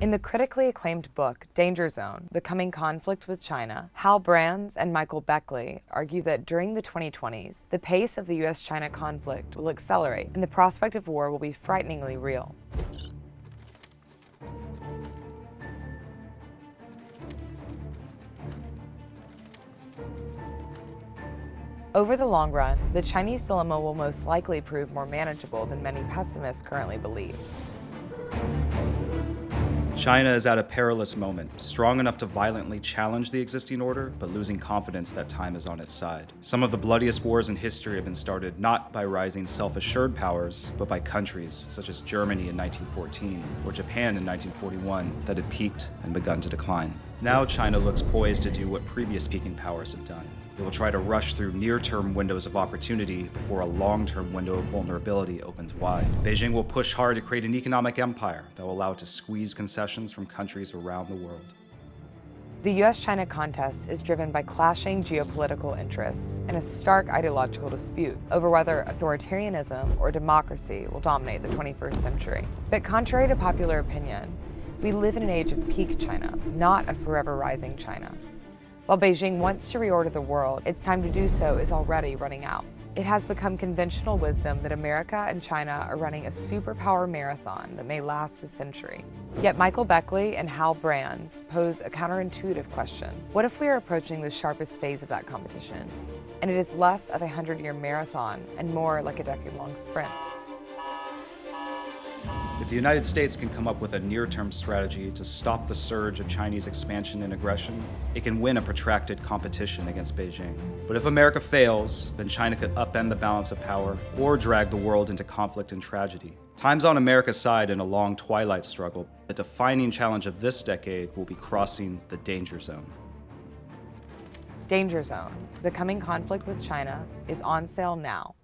In the critically acclaimed book, Danger Zone, The Coming Conflict with China, Hal Brands and Michael Beckley argue that during the 2020s, the pace of the US-China conflict will accelerate and the prospect of war will be frighteningly real. Over the long run, the Chinese dilemma will most likely prove more manageable than many pessimists currently believe. China is at a perilous moment, strong enough to violently challenge the existing order, but losing confidence that time is on its side. Some of the bloodiest wars in history have been started not by rising self-assured powers, but by countries such as Germany in 1914 or Japan in 1941 that had peaked and begun to decline. Now China looks poised to do what previous peaking powers have done. It will try to rush through near-term windows of opportunity before a long-term window of vulnerability opens wide. Beijing will push hard to create an economic empire that will allow it to squeeze concessions from countries around the world. The US-China contest is driven by clashing geopolitical interests and a stark ideological dispute over whether authoritarianism or democracy will dominate the 21st century. But contrary to popular opinion, we live in an age of peak China, not a forever rising China. While Beijing wants to reorder the world, its time to do so is already running out. It has become conventional wisdom that America and China are running a superpower marathon that may last a century. Yet Michael Beckley and Hal Brands pose a counterintuitive question. What if we are approaching the sharpest phase of that competition, and it is less of a 100-year marathon and more like a decade-long sprint? If the United States can come up with a near-term strategy to stop the surge of Chinese expansion and aggression, it can win a protracted competition against Beijing. But if America fails, then China could upend the balance of power or drag the world into conflict and tragedy. Time's on America's side in a long twilight struggle. The defining challenge of this decade will be crossing the danger zone. Danger Zone, The Coming Conflict with China, is on sale now.